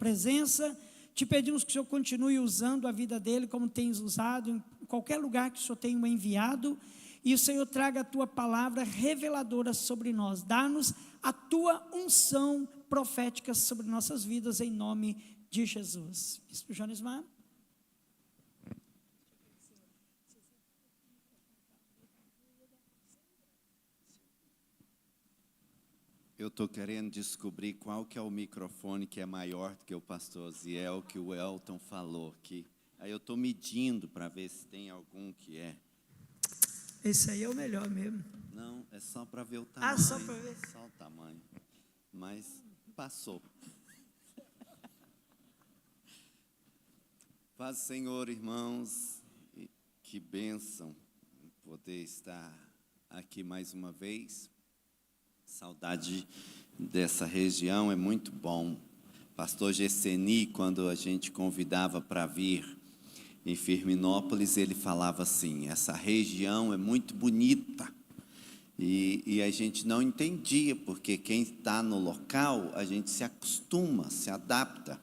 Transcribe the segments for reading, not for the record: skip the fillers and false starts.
presença. Te pedimos que o Senhor continue usando a vida dele como tens usado, em qualquer lugar que o Senhor tenha o enviado, e o Senhor traga a tua palavra reveladora sobre nós. Dá-nos a tua unção profética sobre nossas vidas, em nome de Jesus. Bispo Jones Mar. Eu estou querendo descobrir qual que é o microfone que é maior do que o pastor Ziel, que o Elton falou aqui. Aí eu estou medindo para ver se tem algum que é. Esse aí é o melhor mesmo. Não, é só para ver o tamanho. Ah, só para ver. Só o tamanho. Mas passou. Paz, Senhor, irmãos. Que bênção poder estar aqui mais uma vez. Saudade dessa região, é muito bom. Pastor Gesseni, quando a gente convidava para vir em Firminópolis, ele falava assim: essa região é muito bonita. E a gente não entendia, porque quem está no local, a gente se acostuma, se adapta.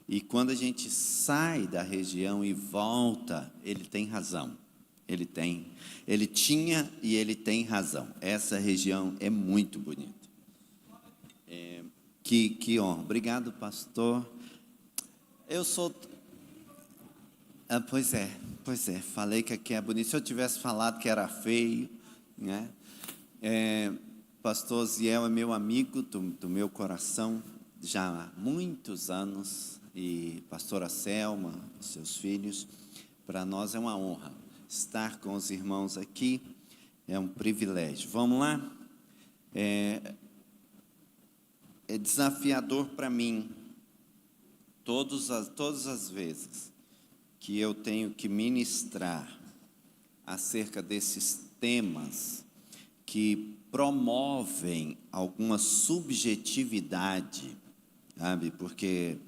E quando a gente sai da região e volta, ele tem razão. Ele tinha e ele tem razão. Essa região é muito bonita. Que honra. Obrigado, pastor. Eu sou... Pois é. Falei que aqui é bonito. Se eu tivesse falado que era feio, né? Pastor Ziel é meu amigo do meu coração já há muitos anos. E pastora Selma, seus filhos. Para nós é uma honra. Estar com os irmãos aqui é um privilégio. Vamos lá? É desafiador para mim, todas as vezes que eu tenho que ministrar acerca desses temas que promovem alguma subjetividade, sabe? Porque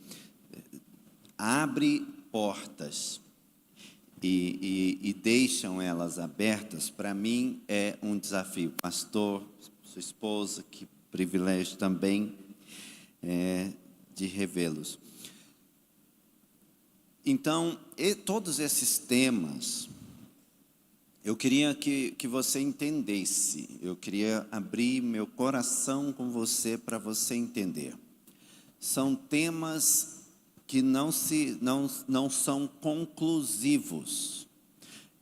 abre portas e deixam elas abertas, para mim é um desafio. Pastor, sua esposa, que privilégio também de revê-los. Então, todos esses temas, eu queria que você entendesse, eu queria abrir meu coração com você para você entender. São temas que não são conclusivos.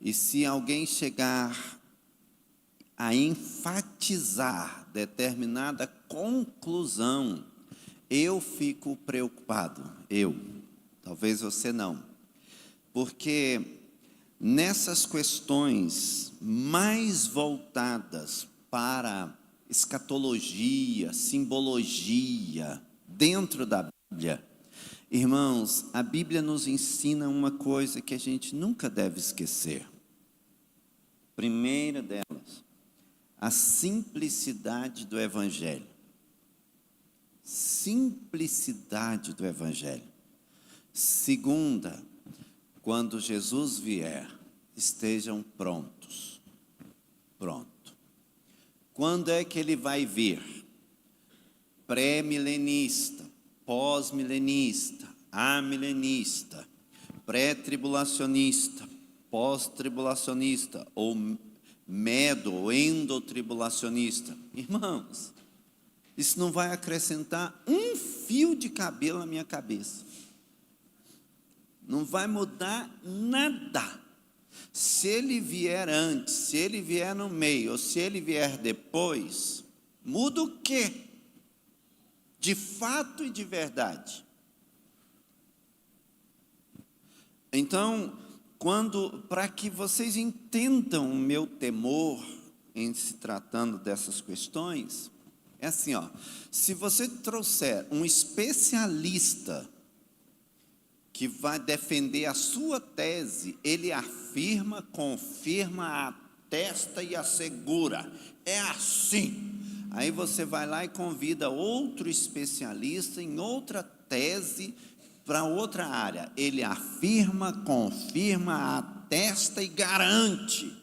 E se alguém chegar a enfatizar determinada conclusão, eu fico preocupado. Talvez você não. Porque nessas questões mais voltadas para escatologia, simbologia, dentro da Bíblia, irmãos, a Bíblia nos ensina uma coisa que a gente nunca deve esquecer. Primeira delas, a simplicidade do Evangelho. Simplicidade do Evangelho. Segunda, quando Jesus vier, estejam prontos. Pronto. Quando é que ele vai vir? Pré-milenista, pós-milenista, amilenista, pré-tribulacionista, pós-tribulacionista, ou ou endotribulacionista. Irmãos, isso não vai acrescentar um fio de cabelo na minha cabeça. Não vai mudar nada. Se ele vier antes, se ele vier no meio, ou se ele vier depois, muda o quê? De fato e de verdade. Então, para que vocês entendam o meu temor em se tratando dessas questões, é assim, se você trouxer um especialista que vai defender a sua tese, ele afirma, confirma, atesta e assegura. É assim. Aí você vai lá e convida outro especialista em outra tese para outra área. Ele afirma, confirma, atesta e garante.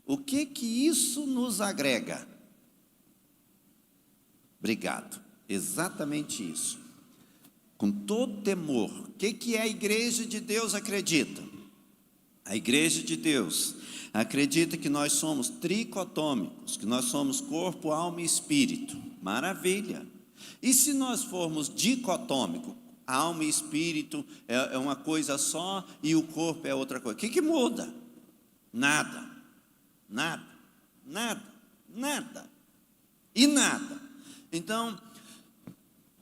O que isso nos agrega? Obrigado. Exatamente isso. com todo temor. O que a igreja de Deus acredita? A igreja de Deus acredita que nós somos tricotômicos, que nós somos corpo, alma e espírito. Maravilha! E se nós formos dicotômicos, alma e espírito é uma coisa só e o corpo é outra coisa, o que muda? Nada, nada, nada, nada e nada. Então,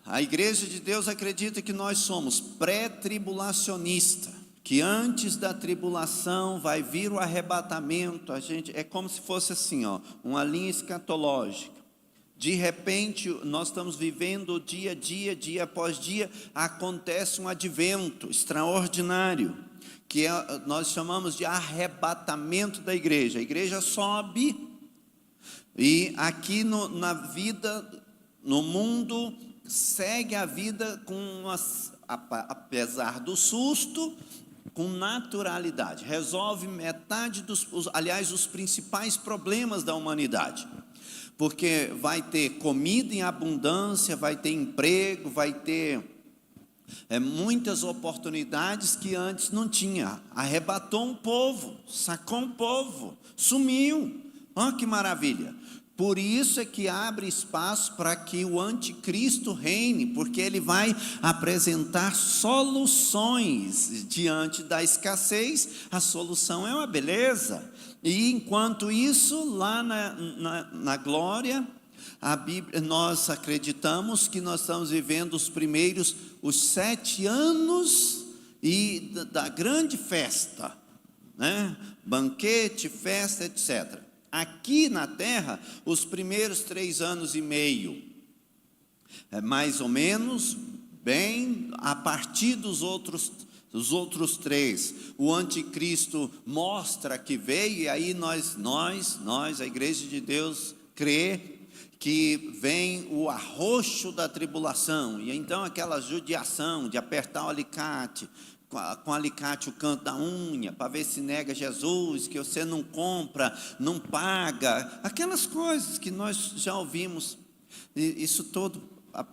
a igreja de Deus acredita que nós somos pré-tribulacionista, que antes da tribulação vai vir o arrebatamento. A gente é como se fosse assim, uma linha escatológica. De repente, nós estamos vivendo dia a dia, dia após dia, acontece um advento extraordinário, que nós chamamos de arrebatamento da igreja. A igreja sobe, e aqui na vida, no mundo, segue a vida apesar do susto, com naturalidade. Resolve metade os principais problemas da humanidade. Porque vai ter comida em abundância, vai ter emprego, vai ter muitas oportunidades que antes não tinha. Arrebatou um povo, sacou um povo, sumiu. Olha que maravilha! Por isso é que abre espaço para que o anticristo reine, porque ele vai apresentar soluções diante da escassez. A solução é uma beleza. E enquanto isso, lá na glória, a Bíblia, nós acreditamos que nós estamos vivendo os 7 anos da grande festa, né? Banquete, festa, etc. Aqui na terra, os primeiros 3 anos e meio, mais ou menos, bem, a partir dos outros 3, o anticristo mostra que veio, e aí nós, a igreja de Deus, crê que vem o arroxo da tribulação, e então aquela judiação de apertar o alicate, com o alicate o canto da unha, para ver se nega Jesus, que você não compra, não paga, aquelas coisas que nós já ouvimos. Isso todo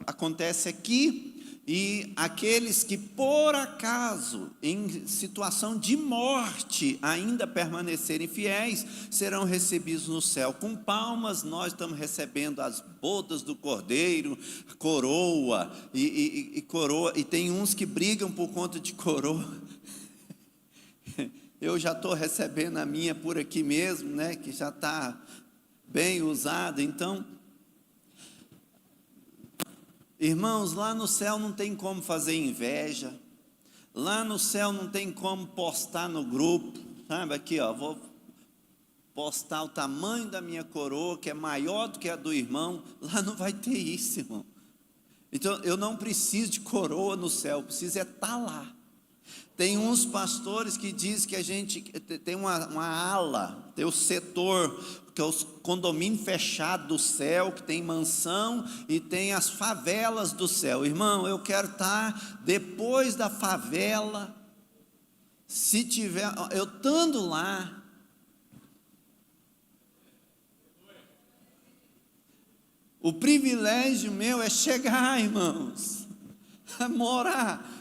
acontece aqui. E aqueles que por acaso, em situação de morte, ainda permanecerem fiéis, serão recebidos no céu. Com palmas nós estamos recebendo as bodas do Cordeiro, coroa, e coroa, e tem uns que brigam por conta de coroa. Eu já estou recebendo a minha por aqui mesmo, né, que já está bem usada. Então, irmãos, lá no céu não tem como fazer inveja, lá no céu não tem como postar no grupo, sabe, aqui vou postar o tamanho da minha coroa, que é maior do que a do irmão. Lá não vai ter isso, irmão. Então, eu não preciso de coroa no céu, preciso estar lá. Tem uns pastores que dizem que a gente tem uma ala, tem o setor, que é os condomínios fechados do céu, que tem mansão, e tem as favelas do céu. Irmão, eu quero estar depois da favela, se tiver, eu estando lá. O privilégio meu é chegar, irmãos, a morar.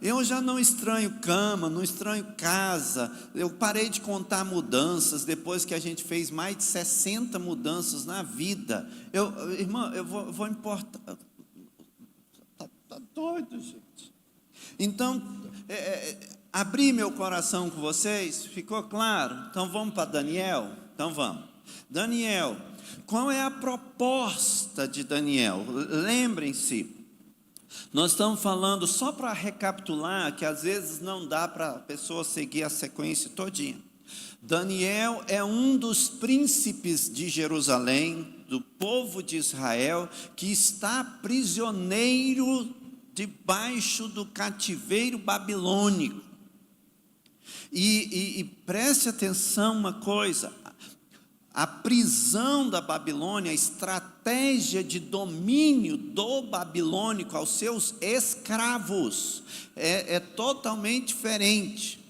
Eu já não estranho cama, não estranho casa. Eu parei de contar mudanças depois que a gente fez mais de 60 mudanças na vida. Irmão, eu vou importar. Tá doido, gente. Então, abri meu coração com vocês, ficou claro? Então vamos para Daniel? Então vamos. Daniel, qual é a proposta de Daniel? Lembrem-se. Nós estamos falando, só para recapitular, que às vezes não dá para a pessoa seguir a sequência todinha. Daniel é um dos príncipes de Jerusalém, do povo de Israel, que está prisioneiro debaixo do cativeiro babilônico. E preste atenção uma coisa, a prisão da Babilônia, a estratégia de domínio do babilônico aos seus escravos é totalmente diferente,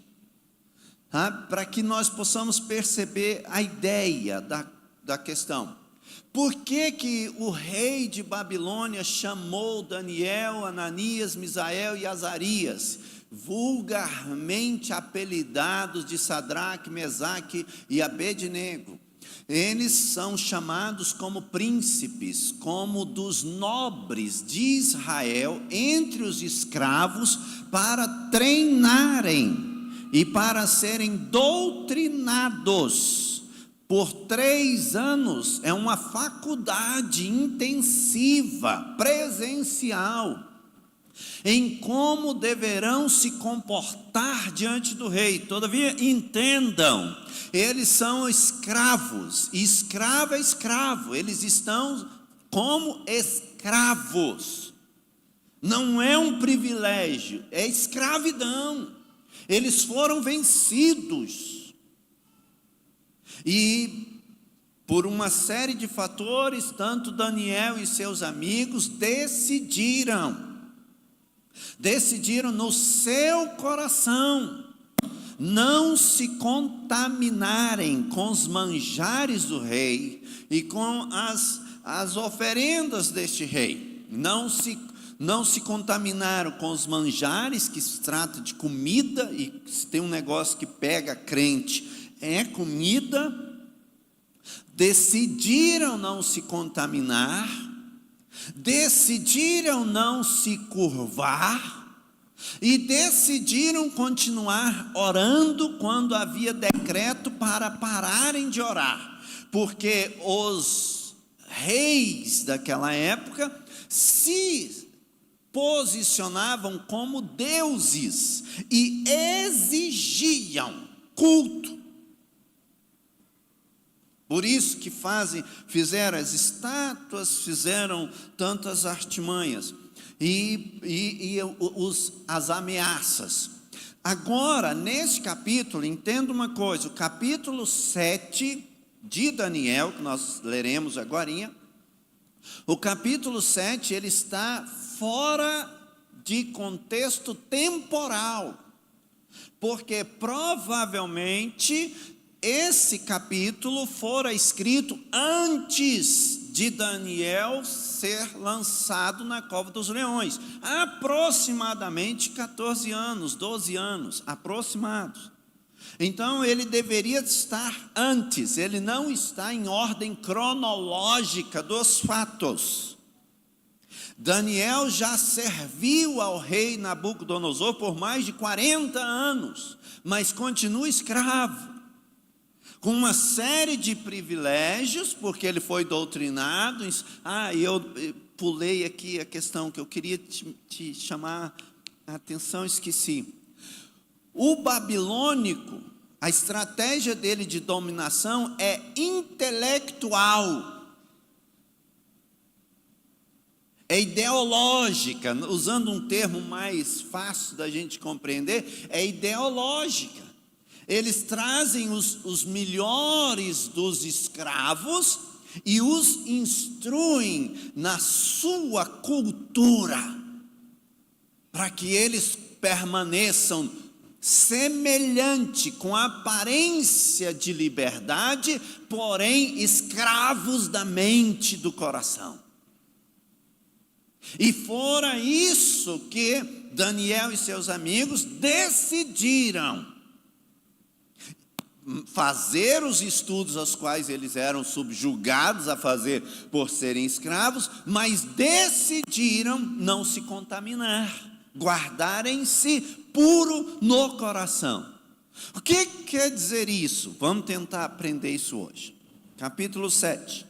tá? Para que nós possamos perceber a ideia da questão. Por que o rei de Babilônia chamou Daniel, Ananias, Misael e Azarias, vulgarmente apelidados de Sadraque, Mesaque e Abednego? Eles são chamados como príncipes, como dos nobres de Israel entre os escravos, para treinarem e para serem doutrinados por 3 anos. É uma faculdade intensiva, presencial, em como deverão se comportar diante do rei. Todavia, entendam, eles são escravos, e escravo é escravo, eles estão como escravos, não é um privilégio, é escravidão. Eles foram vencidos, e por uma série de fatores, tanto Daniel e seus amigos decidiram no seu coração não se contaminarem com os manjares do rei e com as oferendas deste rei. Não se contaminaram com os manjares, que se trata de comida, e se tem um negócio que pega crente, é comida. Decidiram não se contaminar, decidiram não se curvar, e decidiram continuar orando quando havia decreto para pararem de orar, porque os reis daquela época se posicionavam como deuses e exigiam culto. Por isso que fizeram as estátuas, fizeram tantas artimanhas e as ameaças. Agora, nesse capítulo, entenda uma coisa: o capítulo 7 de Daniel, que nós leremos agorinha, o capítulo 7, ele está fora de contexto temporal, porque provavelmente esse capítulo fora escrito antes de Daniel ser lançado na cova dos leões, aproximadamente 14 anos, 12 anos, aproximados. Então ele deveria estar antes, ele não está em ordem cronológica dos fatos. Daniel já serviu ao rei Nabucodonosor por mais de 40 anos, mas continua escravo, com uma série de privilégios, porque ele foi doutrinado. Eu pulei aqui a questão que eu queria te chamar a atenção, esqueci. O babilônico, a estratégia dele de dominação é intelectual, é ideológica, usando um termo mais fácil da gente compreender, é ideológica. Eles trazem os melhores dos escravos e os instruem na sua cultura, para que eles permaneçam semelhante, com aparência de liberdade, porém escravos da mente e do coração. E fora isso que Daniel e seus amigos decidiram fazer os estudos aos quais eles eram subjugados a fazer por serem escravos, mas decidiram não se contaminar, guardarem-se puro no coração. O que quer dizer isso? Vamos tentar aprender isso hoje. Capítulo 7.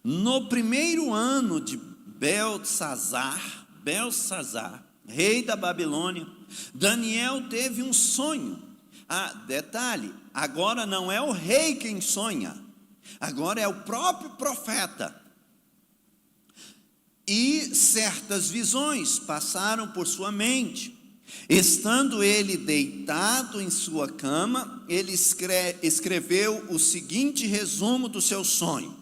No primeiro ano de Belsazar, rei da Babilônia, Daniel teve um sonho. Detalhe, agora não é o rei quem sonha, agora é o próprio profeta. E certas visões passaram por sua mente. Estando ele deitado em sua cama, ele escreveu o seguinte resumo do seu sonho: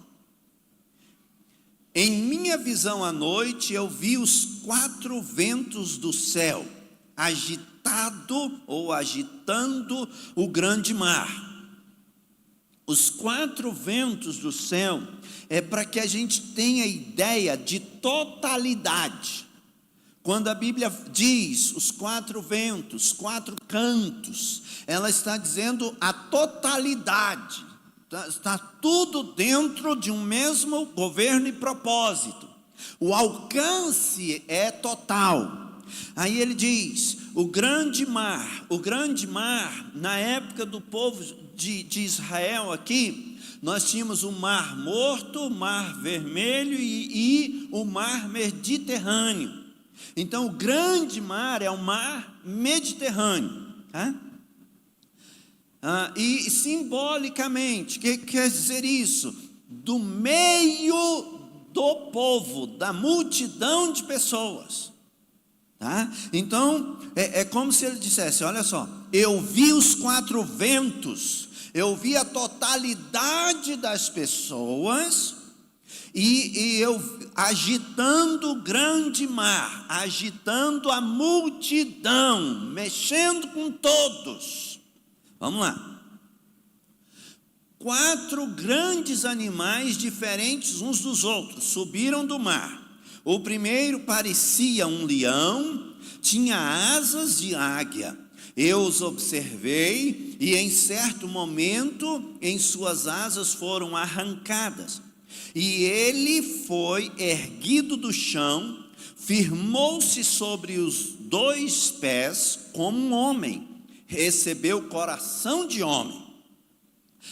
em minha visão à noite, eu vi os 4 ventos do céu, agitando o grande mar. Os 4 ventos do céu é para que a gente tenha ideia de totalidade. Quando a Bíblia diz os 4 ventos, 4 cantos, ela está dizendo a totalidade. Está tudo dentro de um mesmo governo e propósito. O alcance é total. Aí ele diz, o grande mar, na época do povo de Israel aqui, nós tínhamos o Mar Morto, o Mar Vermelho e o Mar Mediterrâneo. Então o grande mar é o Mar Mediterrâneo, tá? E simbolicamente, o que quer dizer isso? Do meio do povo, da multidão de pessoas, tá? Então é como se ele dissesse, olha só, eu vi os 4 ventos, eu vi a totalidade das pessoas, e eu agitando o grande mar, agitando a multidão, mexendo com todos. Vamos lá. 4 grandes animais diferentes uns dos outros subiram do mar. O primeiro parecia um leão, tinha asas de águia. Eu os observei e em certo momento em suas asas foram arrancadas. E ele foi erguido do chão, firmou-se sobre os 2 pés como um homem, recebeu coração de homem.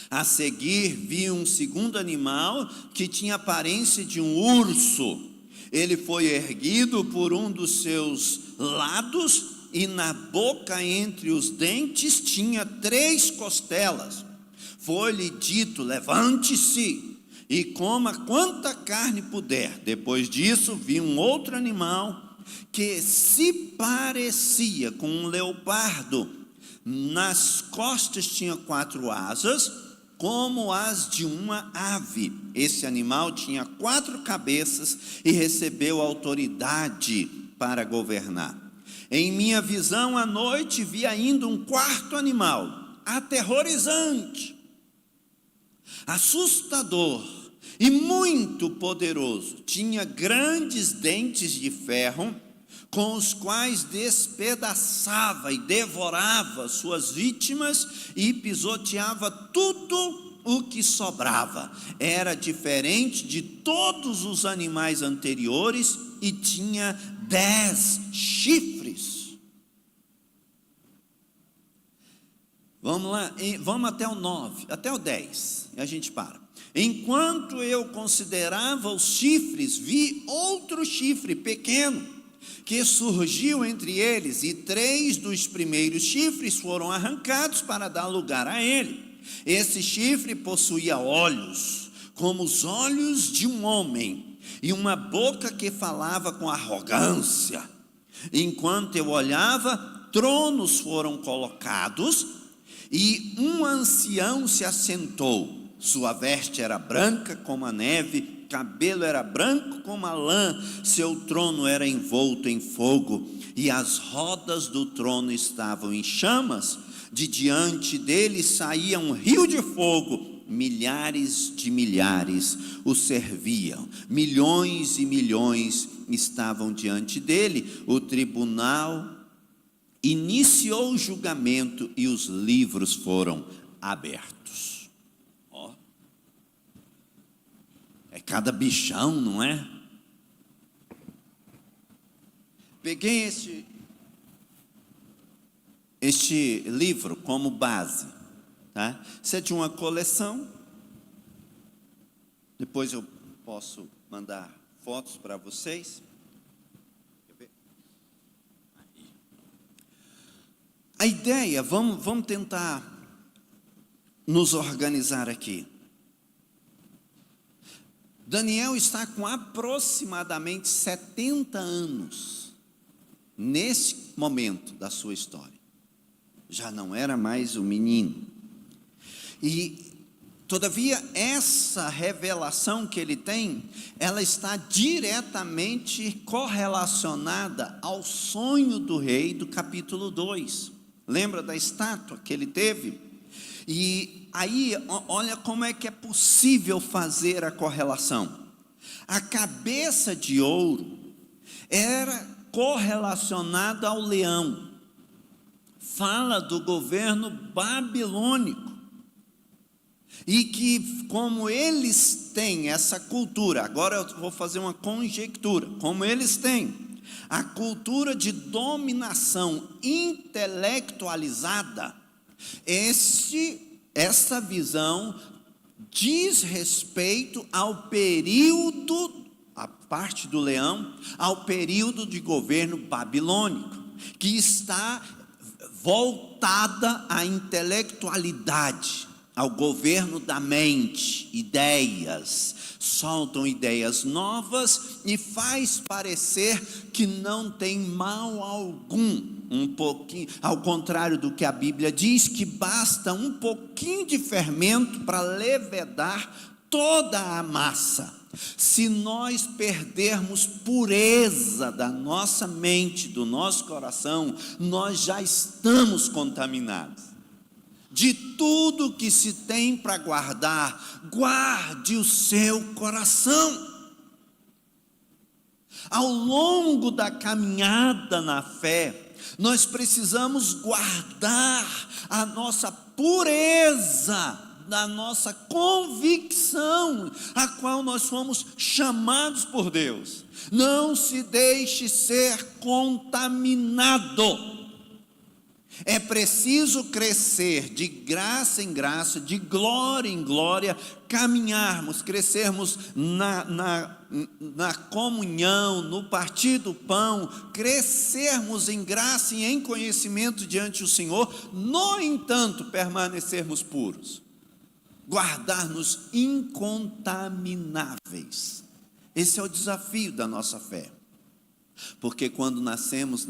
A seguir vi um segundo animal que tinha aparência de um urso. Ele foi erguido por um dos seus lados e na boca entre os dentes tinha 3 costelas. Foi-lhe dito, levante-se e coma quanta carne puder. Depois disso vi um outro animal que se parecia com um leopardo. Nas costas tinha 4 asas, como as de uma ave. Esse animal tinha 4 cabeças e recebeu autoridade para governar. Em minha visão à noite vi ainda um 4º animal, aterrorizante, assustador e muito poderoso. Tinha grandes dentes de ferro, com os quais despedaçava e devorava suas vítimas e pisoteava tudo o que sobrava. Era diferente de todos os animais anteriores e tinha 10 chifres. Vamos lá, vamos até o 9, até o 10, e a gente para. Enquanto eu considerava os chifres, vi outro chifre pequeno, que surgiu entre eles, e 3 dos primeiros chifres foram arrancados para dar lugar a ele. Esse chifre possuía olhos, como os olhos de um homem, e uma boca que falava com arrogância. Enquanto eu olhava, tronos foram colocados, e um ancião se assentou. Sua veste era branca como a neve, cabelo era branco como a lã, seu trono era envolto em fogo, e as rodas do trono estavam em chamas. De diante dele saía um rio de fogo, milhares de milhares o serviam, milhões e milhões estavam diante dele. O tribunal iniciou o julgamento e os livros foram abertos. É cada bichão, não é? Peguei este livro como base, tá? Isso é de uma coleção. Depois eu posso mandar fotos para vocês. A ideia, vamos tentar nos organizar aqui. Daniel está com aproximadamente 70 anos, nesse momento da sua história. Já não era mais um menino. E, todavia, essa revelação que ele tem, ela está diretamente correlacionada ao sonho do rei do capítulo 2. Lembra da estátua que ele teve? E aí, olha como é que é possível fazer a correlação. A cabeça de ouro era correlacionada ao leão. Fala do governo babilônico. E que, como eles têm essa cultura, agora eu vou fazer uma conjectura, como eles têm a cultura de dominação intelectualizada, essa visão diz respeito ao período, a parte do leão, ao período de governo babilônico, que está voltada à intelectualidade, ao governo da mente, ideias, soltam ideias novas e faz parecer que não tem mal algum, um pouquinho, ao contrário do que a Bíblia diz, que basta um pouquinho de fermento para levedar toda a massa. Se nós perdermos pureza da nossa mente, do nosso coração, nós já estamos contaminados. De tudo que se tem para guardar, guarde o seu coração. Ao longo da caminhada na fé, nós precisamos guardar a nossa pureza, da nossa convicção, a qual nós fomos chamados por Deus. Não se deixe ser contaminado. É preciso crescer de graça em graça, de glória em glória, caminharmos, crescermos na comunhão, no partir do pão, crescermos em graça e em conhecimento diante do Senhor, no entanto, permanecermos puros, guardar-nos incontamináveis. Esse é o desafio da nossa fé. Porque quando nascemos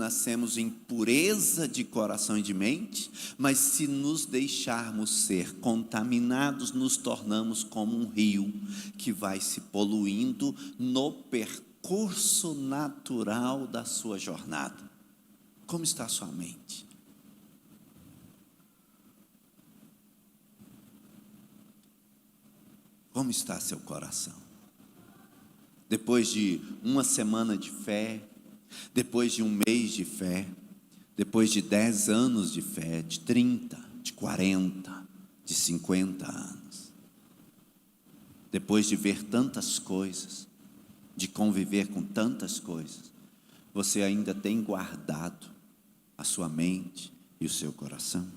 em pureza de coração e de mente, mas se nos deixarmos ser contaminados, nos tornamos como um rio que vai se poluindo no percurso natural da sua jornada. Como está a sua mente? Como está seu coração? Depois de uma semana de fé, depois de um mês de fé, depois de 10 anos de fé, de 30, de 40, de 50 anos, depois de ver tantas coisas, de conviver com tantas coisas, você ainda tem guardado a sua mente e o seu coração?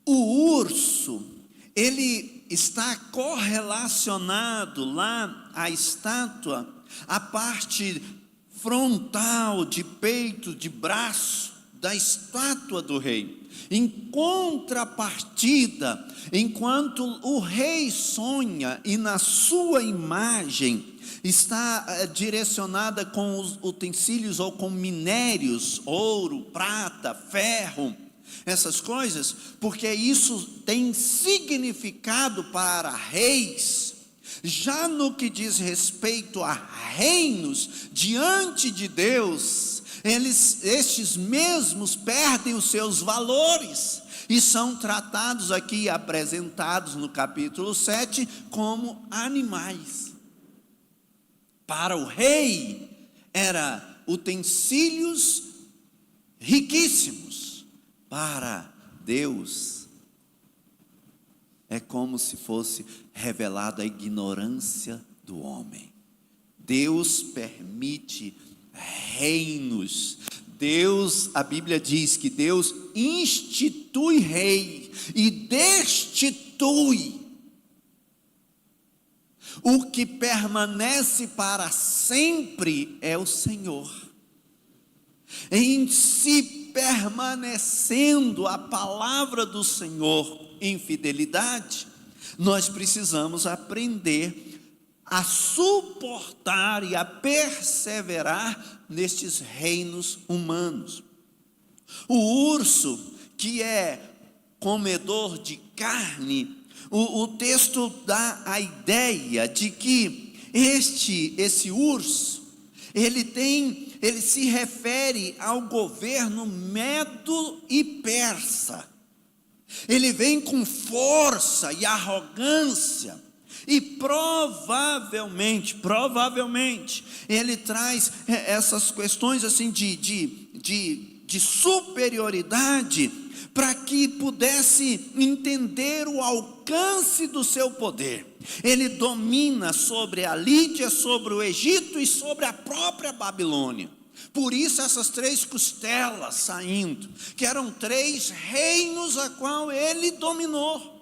O urso, ele está correlacionado lá, a estátua, a parte frontal, de peito, de braço, da estátua do rei. Em contrapartida, enquanto o rei sonha e na sua imagem está direcionada com os utensílios ou com minérios, ouro, prata, ferro, essas coisas, porque isso tem significado para reis. Já no que diz respeito a reinos diante de Deus, estes mesmos perdem os seus valores e são tratados aqui, apresentados no capítulo 7, como animais. Para o rei, era utensílios riquíssimos. Para Deus, é como se fosse revelada a ignorância do homem. Deus permite reinos. Deus, a Bíblia diz que Deus institui rei e destitui. O que permanece para sempre é o Senhor. Em si permanecendo a palavra do Senhor em fidelidade, nós precisamos aprender a suportar e a perseverar nestes reinos humanos. O urso, que é comedor de carne, o texto dá a ideia de que esse urso, ele se refere ao governo medo e persa. Ele vem com força e arrogância. E provavelmente, ele traz essas questões assim de superioridade, para que pudesse entender o alcance do seu poder. Ele domina sobre a Lídia, sobre o Egito e sobre a própria Babilônia. Por isso essas 3 costelas saindo, que eram 3 reinos a qual ele dominou.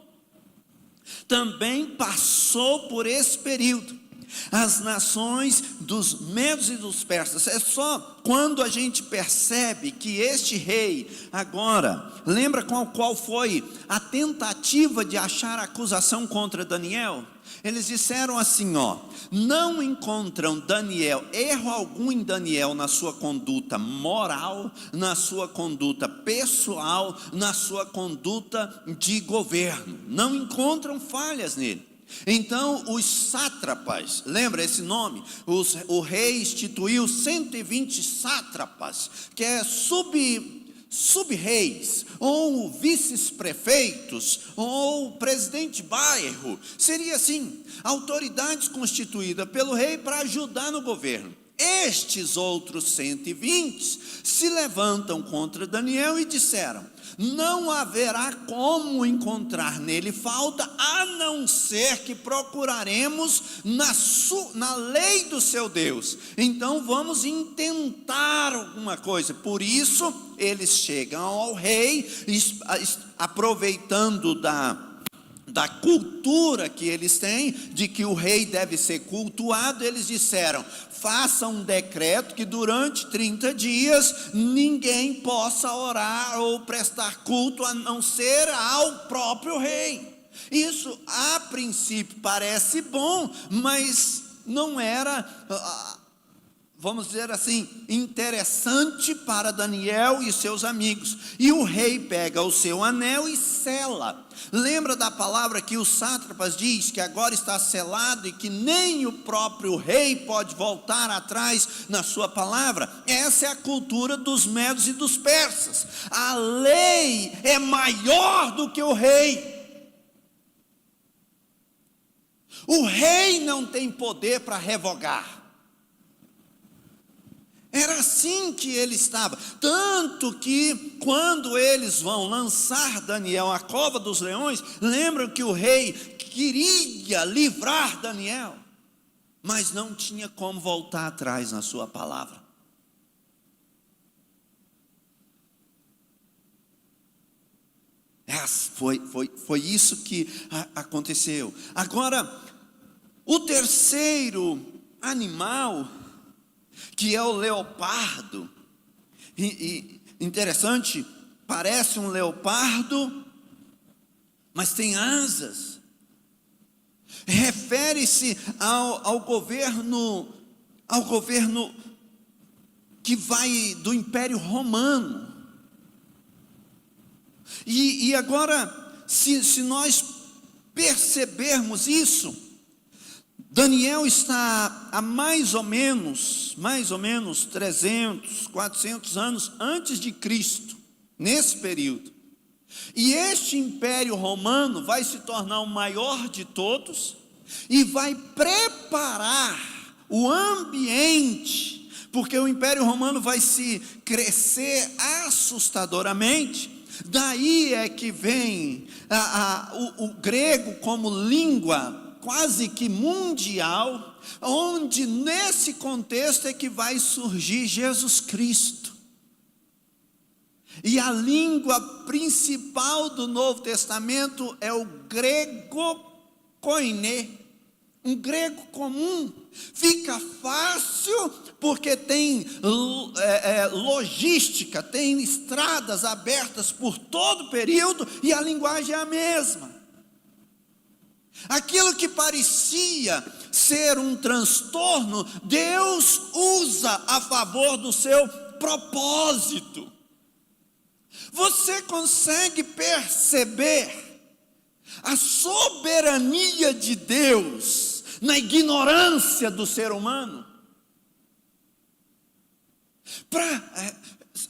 Também passou por esse período as nações dos medos e dos persas. É só quando a gente percebe que este rei agora, lembra qual foi a tentativa de achar acusação contra Daniel? Eles disseram assim, não encontram erro algum em Daniel na sua conduta moral, na sua conduta pessoal, na sua conduta de governo. Não encontram falhas nele. Então os sátrapas, lembra esse nome? O rei instituiu 120 sátrapas, que é sub-reis, ou vices-prefeitos, ou presidente de bairro. Seria assim, autoridades constituídas pelo rei para ajudar no governo. Estes outros 120 se levantam contra Daniel e disseram: não haverá como encontrar nele falta, a não ser que procuraremos na lei do seu Deus. Então vamos intentar alguma coisa. Por isso eles chegam ao rei, aproveitando da cultura que eles têm, de que o rei deve ser cultuado. Eles disseram: faça um decreto que durante 30 dias ninguém possa orar ou prestar culto a não ser ao próprio rei. Isso a princípio parece bom, mas não era, vamos dizer assim, interessante para Daniel e seus amigos. E o rei pega o seu anel e sela. Lembra da palavra que os sátrapas diz que agora está selado e que nem o próprio rei pode voltar atrás na sua palavra? Essa é a cultura dos medos e dos persas. A lei é maior do que o rei. O rei não tem poder para revogar. Era assim que ele estava, tanto que quando eles vão lançar Daniel à cova dos leões, lembram que o rei queria livrar Daniel, mas não tinha como voltar atrás na sua palavra. Foi isso que aconteceu. Agora, o terceiro animal, que é o leopardo, e interessante, parece um leopardo, mas tem asas. Refere-se ao governo que vai do Império Romano. E agora, se nós percebermos isso, Daniel está há mais ou menos 300, 400 anos antes de Cristo, nesse período. E este Império Romano vai se tornar o maior de todos e vai preparar o ambiente, porque o Império Romano vai se crescer assustadoramente. Daí é que vem o grego como língua quase que mundial, onde nesse contexto é que vai surgir Jesus Cristo. E a língua principal do Novo Testamento é o grego koiné, um grego comum. Fica fácil porque tem logística, tem estradas abertas por todo o período e a linguagem é a mesma. Aquilo que parecia ser um transtorno, Deus usa a favor do seu propósito. Você consegue perceber a soberania de Deus na ignorância do ser humano?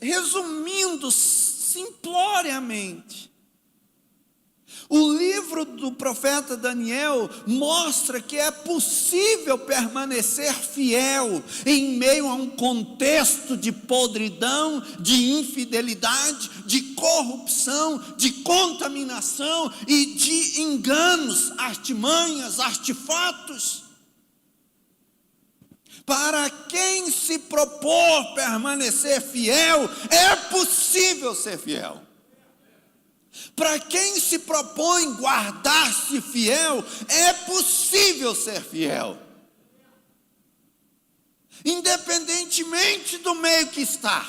Resumindo simploriamente, livro do profeta Daniel mostra que é possível permanecer fiel em meio a um contexto de podridão, de infidelidade, de corrupção, de contaminação e de enganos, artimanhas, artefatos. Para quem se propor permanecer fiel, é possível ser fiel. Para quem se propõe guardar-se fiel, é possível ser fiel. Independentemente do meio que está.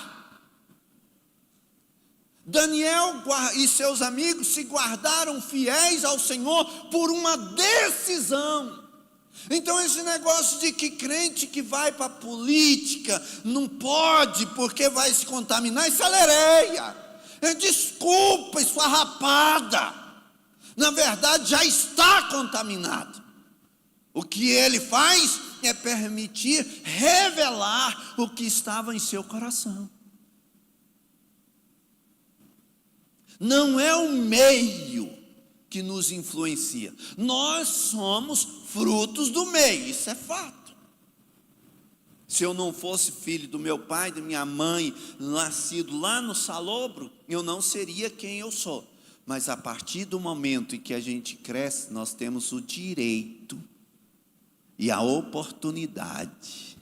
Daniel e seus amigos se guardaram fiéis ao Senhor por uma decisão. Então esse negócio de que crente que vai para a política não pode porque vai se contaminar, isso é lereia. Desculpa, esfarrapada. Na verdade já está contaminado. O que ele faz é permitir revelar o que estava em seu coração. Não é o meio que nos influencia. Nós somos frutos do meio, isso é fato. Se eu não fosse filho do meu pai, da minha mãe, nascido lá no Salobro, eu não seria quem eu sou. Mas a partir do momento em que a gente cresce, nós temos o direito e a oportunidade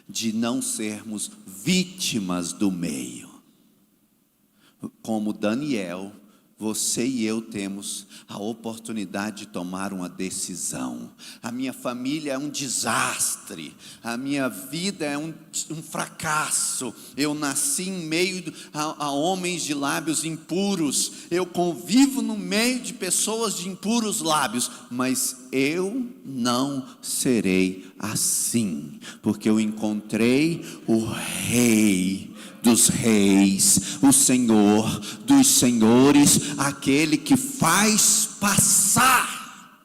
de não sermos vítimas do meio. Como Daniel, você e eu temos a oportunidade de tomar uma decisão. A minha família é um desastre, a minha vida é um fracasso. Eu nasci em meio a homens de lábios impuros, eu convivo no meio de pessoas de impuros lábios, mas eu não serei assim, porque eu encontrei o Rei dos reis, o Senhor dos senhores, aquele que faz passar.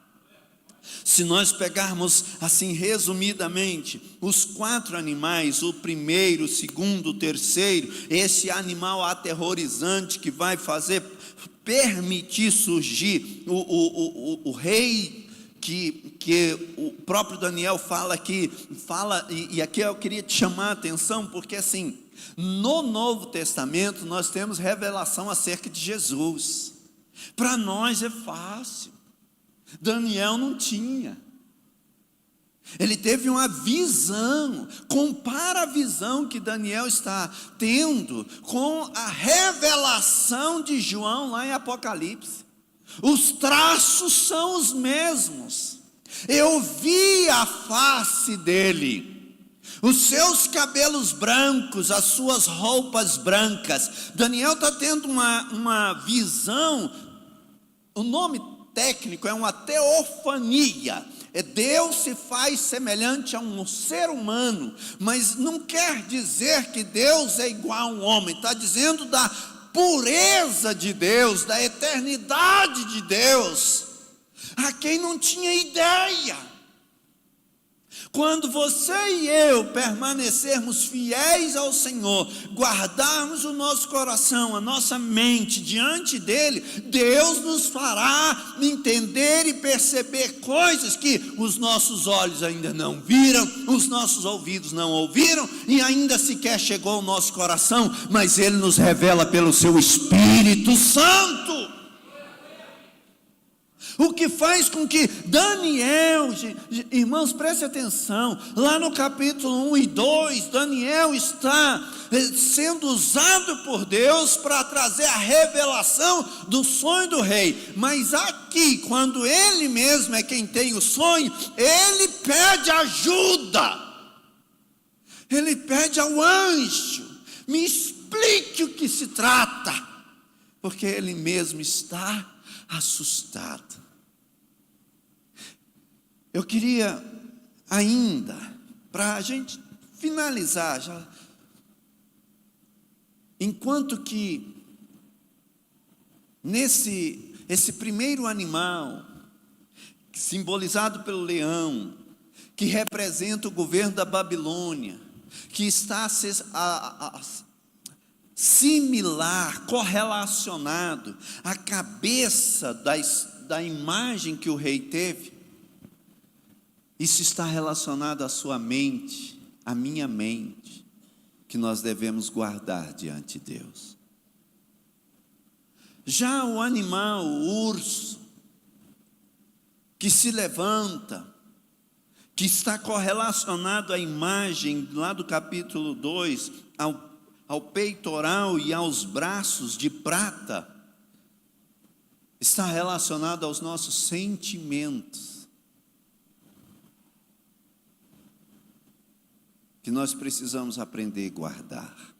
Se nós pegarmos assim resumidamente, os 4 animais, o primeiro, o segundo, o terceiro, esse animal aterrorizante que vai permitir surgir o rei, que o próprio Daniel fala aqui, e aqui eu queria te chamar a atenção, porque assim, no Novo Testamento nós temos revelação acerca de Jesus. Para nós é fácil. Daniel não tinha. Ele teve uma visão. Compara a visão que Daniel está tendo com a revelação de João lá em Apocalipse. Os traços são os mesmos. Eu vi a face dele, os seus cabelos brancos, as suas roupas brancas. Daniel está tendo uma visão, o nome técnico é uma teofania. Deus se faz semelhante a um ser humano, mas não quer dizer que Deus é igual a um homem. Está dizendo da pureza de Deus, da eternidade de Deus, a quem não tinha ideia. Quando você e eu permanecermos fiéis ao Senhor, guardarmos o nosso coração, a nossa mente diante dEle, Deus nos fará entender e perceber coisas que os nossos olhos ainda não viram, os nossos ouvidos não ouviram e ainda sequer chegou ao nosso coração, mas Ele nos revela pelo Seu Espírito Santo. O que faz com que Daniel, irmãos, preste atenção, lá no capítulo 1 e 2, Daniel está sendo usado por Deus para trazer a revelação do sonho do rei. Mas aqui, quando ele mesmo é quem tem o sonho, ele pede ajuda. Ele pede ao anjo, me explique o que se trata, porque ele mesmo está assustado. Eu queria ainda, para a gente finalizar já, enquanto que esse primeiro animal, simbolizado pelo leão, que representa o governo da Babilônia, que está similar, correlacionado à cabeça da imagem que o rei teve, isso está relacionado à sua mente, à minha mente, que nós devemos guardar diante de Deus. Já o animal, o urso, que se levanta, que está correlacionado à imagem, lá do capítulo 2, ao peitoral e aos braços de prata, está relacionado aos nossos sentimentos, que nós precisamos aprender a guardar.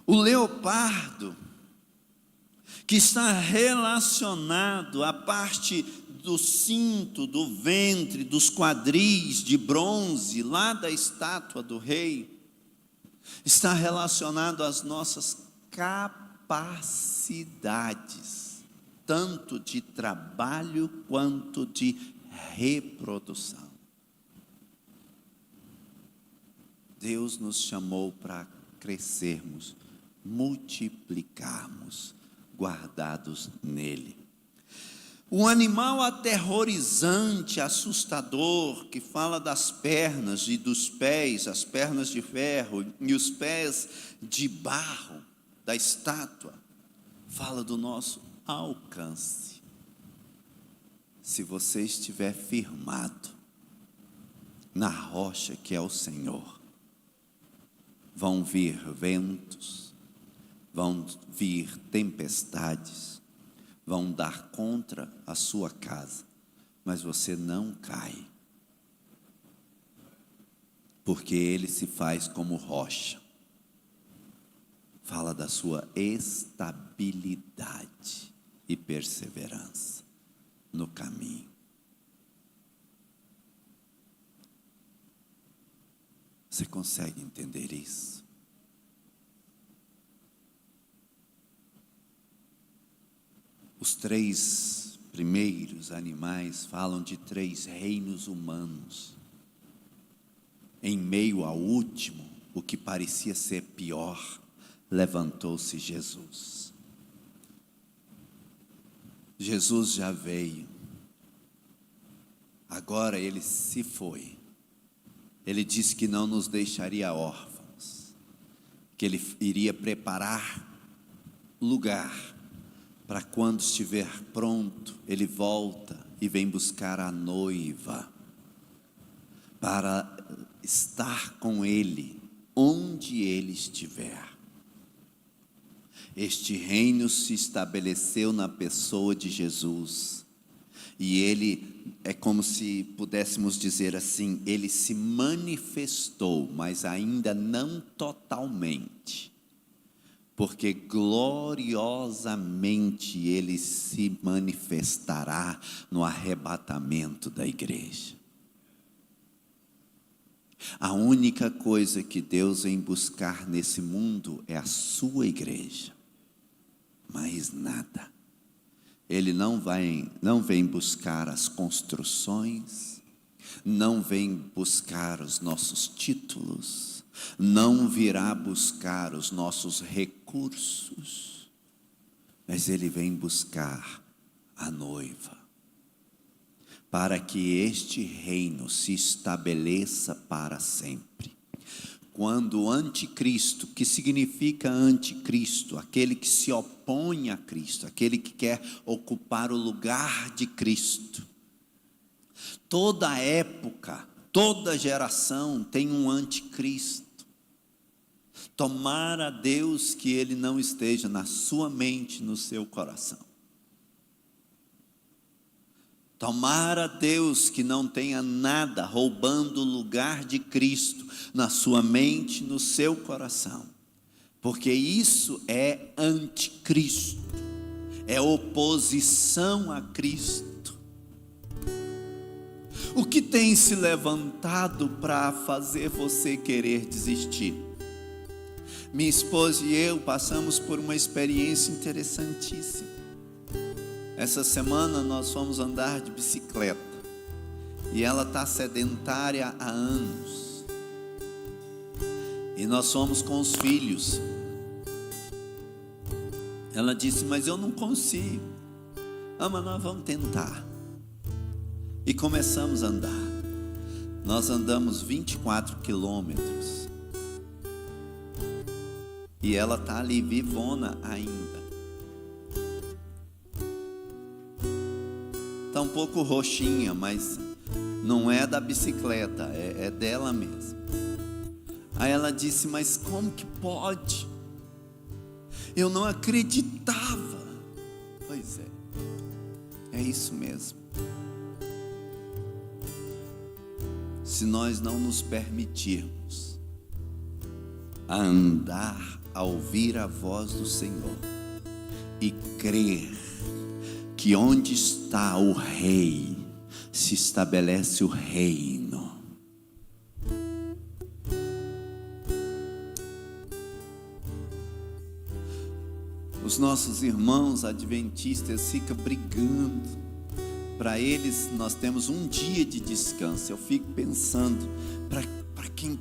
O leopardo, que está relacionado à parte do cinto, do ventre, dos quadris de bronze, lá da estátua do rei, está relacionado às nossas capacidades, tanto de trabalho quanto de reprodução. Deus nos chamou para crescermos, multiplicarmos, guardados nele. Um animal aterrorizante, assustador, que fala das pernas e dos pés, as pernas de ferro e os pés de barro da estátua, fala do nosso alcance. Se você estiver firmado na rocha que é o Senhor, vão vir ventos, vão vir tempestades, vão dar contra a sua casa, mas você não cai, porque ele se faz como rocha. Fala da sua estabilidade e perseverança no caminho. Você consegue entender isso? Os 3 primeiros animais falam de 3 reinos humanos. Em meio ao último, o que parecia ser pior, levantou-se Jesus. Jesus já veio. Agora ele se foi. Ele disse que não nos deixaria órfãos, que ele iria preparar lugar para quando estiver pronto, ele volta e vem buscar a noiva, para estar com ele, onde ele estiver. Este reino se estabeleceu na pessoa de Jesus, e ele, é como se pudéssemos dizer assim, ele se manifestou, mas ainda não totalmente, porque gloriosamente ele se manifestará no arrebatamento da igreja. A única coisa que Deus vem buscar nesse mundo é a sua igreja, mais nada. Ele não vem buscar as construções, não vem buscar os nossos títulos, não virá buscar os nossos recursos, mas ele vem buscar a noiva, para que este reino se estabeleça para sempre. Quando o anticristo, que significa anticristo, aquele que se opõe a Cristo, aquele que quer ocupar o lugar de Cristo, toda época, toda geração tem um anticristo. Tomara a Deus que ele não esteja na sua mente, no seu coração. Tomara a Deus que não tenha nada roubando o lugar de Cristo na sua mente, no seu coração, porque isso é anticristo, é oposição a Cristo. O que tem se levantado para fazer você querer desistir? Minha esposa e eu passamos por uma experiência interessantíssima. Essa semana nós fomos andar de bicicleta, e ela está sedentária há anos, e nós fomos com os filhos. Ela disse, mas eu não consigo. mas nós vamos tentar. E começamos a andar. Nós andamos 24 quilômetros. E ela está ali vivona ainda. Está um pouco roxinha, mas não é da bicicleta, é dela mesmo. Aí ela disse, mas como que pode? Eu não acreditava. Pois é isso mesmo. Se nós não nos permitirmos a andar, a ouvir a voz do Senhor e crer que onde está o rei, se estabelece o reino. Os nossos irmãos adventistas ficam brigando. Para eles nós temos um dia de descanso. Eu fico pensando, para quem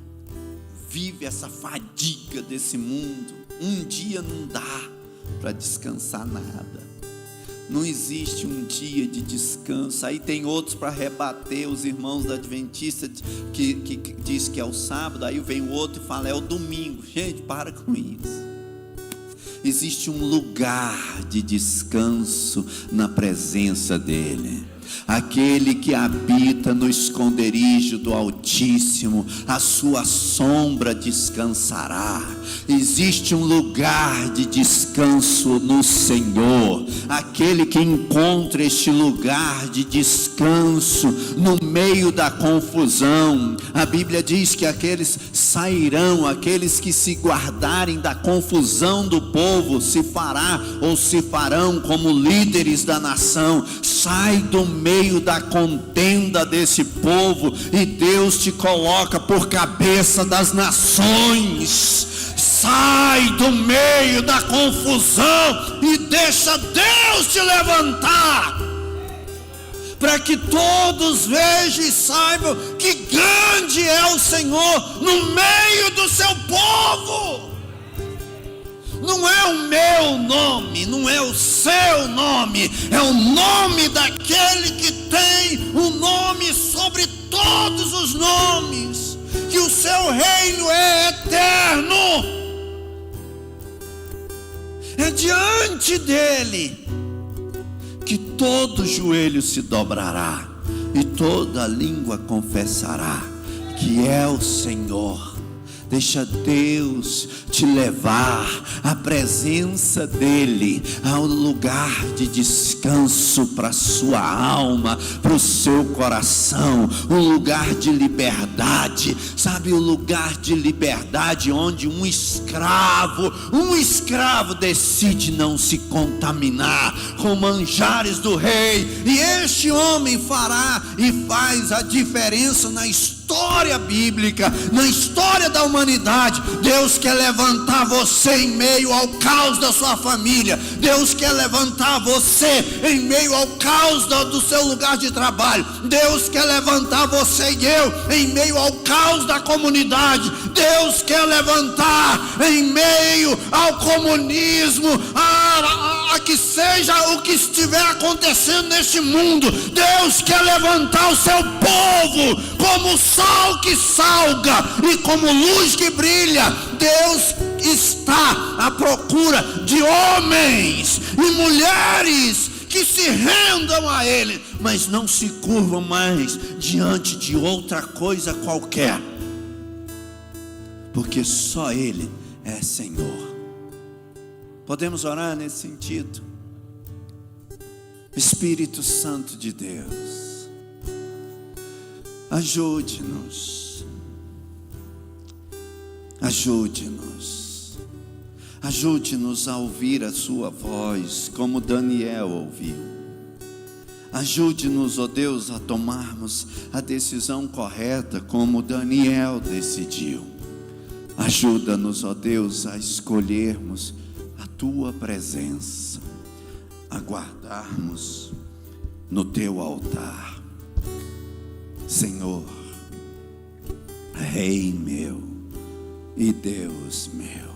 vive essa fadiga desse mundo, um dia não dá para descansar nada. Não existe um dia de descanso. Aí tem outros para rebater os irmãos da Adventista que diz que é o sábado. Aí vem o outro e fala é o domingo. Gente, para com isso. Existe um lugar de descanso na presença dEle. Aquele que habita no esconderijo do Altíssimo, a sua sombra descansará. Existe um lugar de descanso no Senhor. Aquele que encontra este lugar de descanso no meio da confusão. A Bíblia diz que aqueles sairão, aqueles que se guardarem da confusão do povo, se farão como líderes da nação. Sai do meio da contenda desse povo e Deus te coloca por cabeça das nações. Sai do meio da confusão e deixa Deus te levantar, para que todos vejam e saibam que grande é o Senhor no meio do seu povo. Não é o meu nome, não é o seu nome, é o nome daquele que tem o nome sobre todos os nomes, que o seu reino é eterno. É diante dele que todo joelho se dobrará e toda língua confessará que é o Senhor. Deixa Deus te levar à presença dEle, ao lugar de descanso para a sua alma, para o seu coração, um lugar de liberdade. Sabe, o lugar de liberdade onde um escravo decide não se contaminar com manjares do rei, e este homem fará e faz a diferença na história bíblica, na história da humanidade. Deus quer levantar você em meio ao caos da sua família. Deus quer levantar você em meio ao caos do seu lugar de trabalho. Deus quer levantar você e eu em meio ao caos da comunidade. Deus quer levantar em meio ao comunismo, a que seja o que estiver acontecendo neste mundo. Deus quer levantar o seu povo como sol que salga e como luz que brilha. Deus está à procura de homens e mulheres que se rendam a Ele, mas não se curvam mais diante de outra coisa qualquer, porque só Ele é Senhor. Podemos orar nesse sentido? Espírito Santo de Deus, ajude-nos, ajude-nos a ouvir a sua voz, como Daniel ouviu. Ajude-nos, ó Deus, a tomarmos a decisão correta, como Daniel decidiu. Ajuda-nos, ó Deus, a escolhermos a tua presença, a guardarmos no teu altar. Senhor, Rei meu e Deus meu,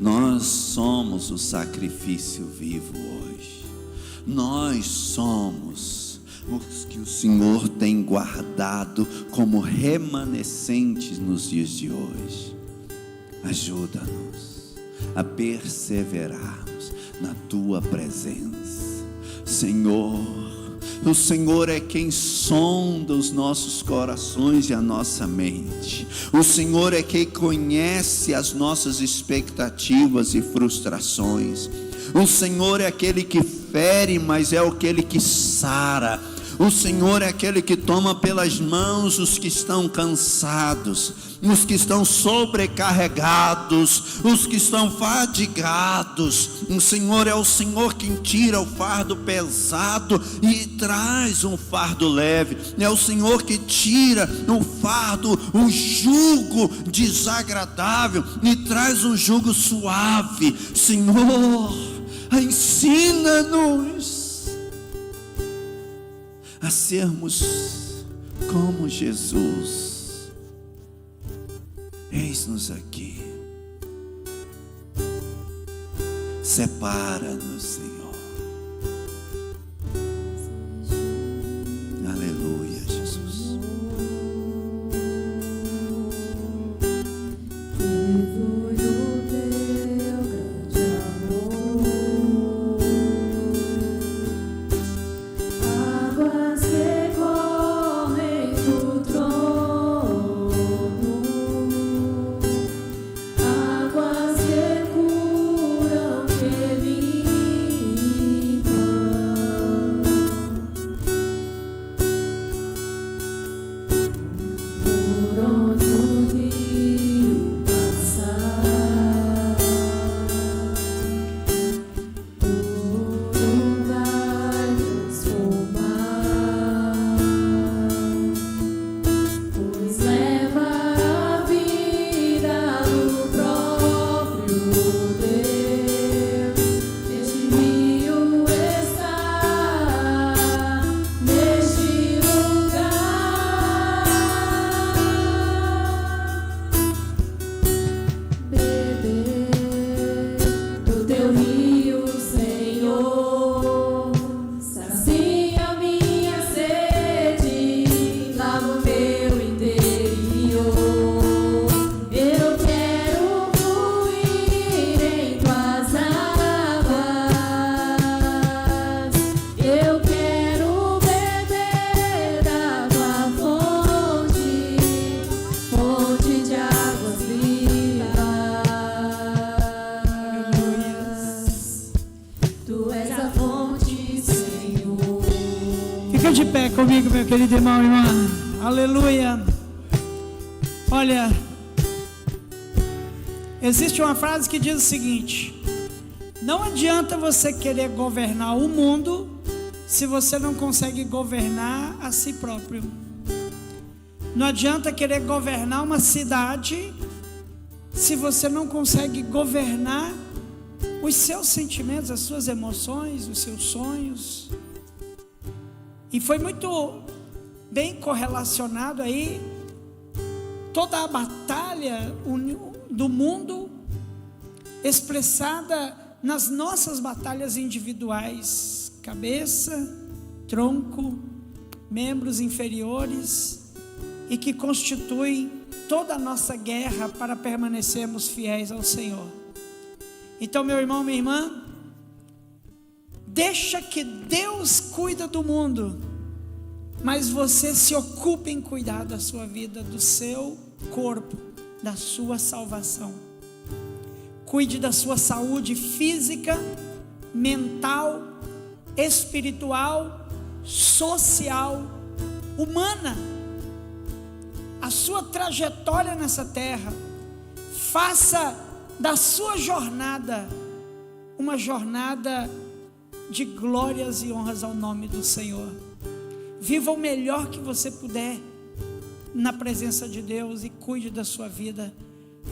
nós somos o sacrifício vivo hoje. nós somos os que o Senhor tem guardado como remanescentes nos dias de hoje. Ajuda-nos a perseverarmos na Tua presença, Senhor. O Senhor é quem sonda os nossos corações e a nossa mente. O Senhor é quem conhece as nossas expectativas e frustrações. O Senhor é aquele que fere, mas é aquele que sara. O Senhor é aquele que toma pelas mãos os que estão cansados, os que estão sobrecarregados, os que estão fadigados. O Senhor é o Senhor quem tira o fardo pesado e traz um fardo leve. É o Senhor que tira o fardo, o jugo desagradável e traz um jugo suave. Senhor, ensina-nos a sermos como Jesus. Eis-nos aqui. Separa-nos, Senhor. Aleluia, Jesus. Fica de pé comigo, meu querido irmão e irmã. Aleluia. Olha, existe uma frase que diz o seguinte: não adianta você querer governar o mundo se você não consegue governar a si próprio. Não adianta querer governar uma cidade se você não consegue governar os seus sentimentos, as suas emoções, os seus sonhos. E foi muito bem correlacionado aí toda a batalha do mundo expressada nas nossas batalhas individuais: cabeça, tronco, membros inferiores, e que constituem toda a nossa guerra para permanecermos fiéis ao Senhor. Então, meu irmão, minha irmã, deixa que Deus cuida do mundo, mas você se ocupe em cuidar da sua vida, do seu corpo, da sua salvação. Cuide da sua saúde física, mental, espiritual, social, humana. A sua trajetória nessa terra, faça da sua jornada uma jornada de glórias e honras ao nome do Senhor. Viva o melhor que você puder na presença de Deus e cuide da sua vida.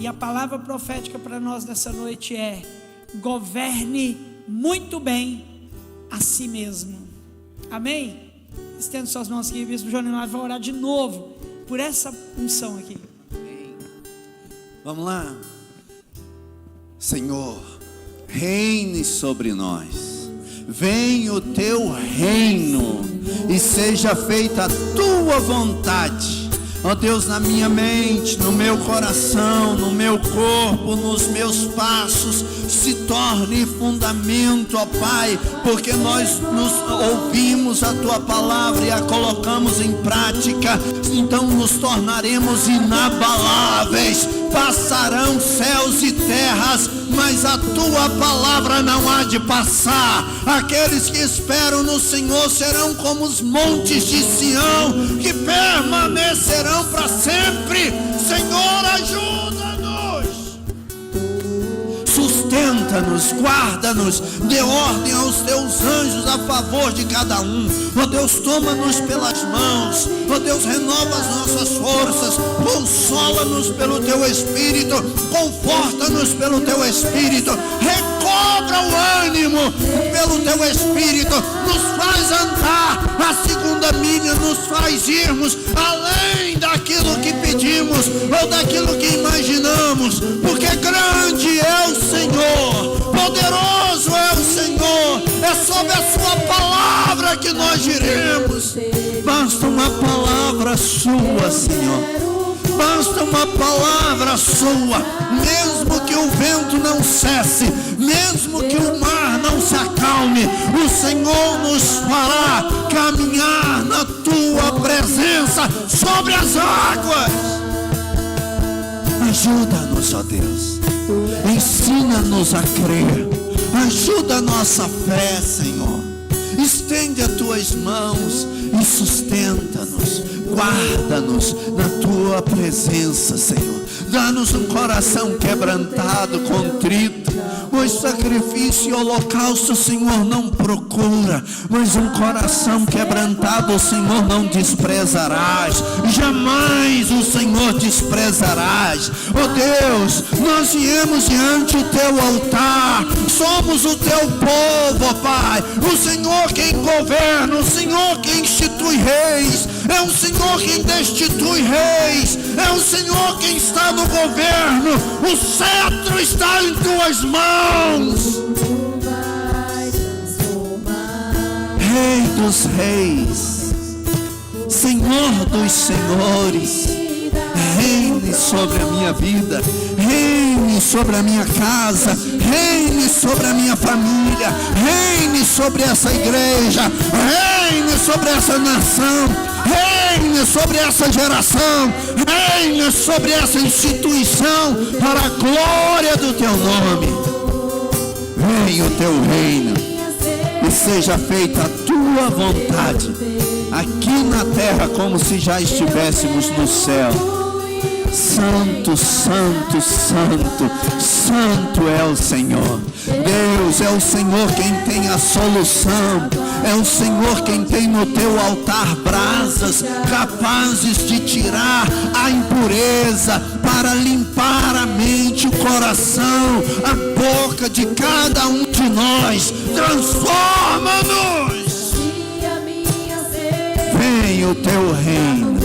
E a palavra profética para nós nessa noite é: governe muito bem a si mesmo. Amém? Estenda suas mãos aqui, o bispo João vai orar de novo por essa unção aqui. Vamos lá. Senhor, reine sobre nós, Venha o teu reino e seja feita a tua vontade, ó Deus, na minha mente, no meu coração, no meu corpo, nos meus passos. Se torne fundamento, ó Pai, porque nós nos ouvimos a tua palavra e a colocamos em prática, então nos tornaremos inabaláveis. Passarão céus e terras, mas a tua palavra não há de passar. Aqueles que esperam no Senhor serão como os montes de Sião, que permanecerão para sempre. Senhor, ajuda-nos, sustenta-nos, guarda-nos, dê ordem aos teus anjos a favor de cada um. Ó Deus, toma-nos pelas mãos, ó Deus, renova as nossas forças, consola-nos pelo teu Espírito, conforta-nos pelo teu Espírito, recobra o ânimo pelo teu Espírito, nos faz andar a segunda milha, nos faz irmos além daquilo que pedimos ou daquilo que imaginamos, porque grande é o Senhor, poderoso é o Senhor, é sobre a sua palavra que nós diremos. Basta uma palavra sua, Senhor, basta uma palavra sua, mesmo que o vento não cesse, mesmo que o mar não se acalme, o Senhor nos fará caminhar na tua presença sobre as águas. Ajuda-nos, ó Deus, ensina-nos a crer, ajuda a nossa fé, Senhor, estende as tuas mãos e sustenta-nos, guarda-nos na tua presença, Senhor. Dá-nos um coração quebrantado, contrito, pois sacrifício e holocausto o Senhor não procura, mas um coração quebrantado o Senhor não desprezarás, jamais o Senhor desprezarás. Ó Deus, nós viemos diante do teu altar, somos o teu povo, ó Pai, o Senhor quem governa, o Senhor quem institui reis, é o Senhor quem destitui reis, é o Senhor quem está no governo, o cetro está em tuas mãos. Rei dos reis, Senhor dos senhores, reine sobre a minha vida, reine sobre a minha casa, reine sobre a minha família, reine sobre essa igreja, reine sobre essa nação, reine sobre essa geração, reine sobre essa instituição, para a glória do teu nome. Venha o teu reino e seja feita a tua vontade, aqui na terra como se já estivéssemos no céu. Santo, santo, santo, santo é o Senhor. Deus, é o Senhor quem tem a solução, é o Senhor quem tem no teu altar brasas capazes de tirar a impureza, para limpar a mente, o coração, a boca de cada um de nós. Transforma-nos. Vem o teu reino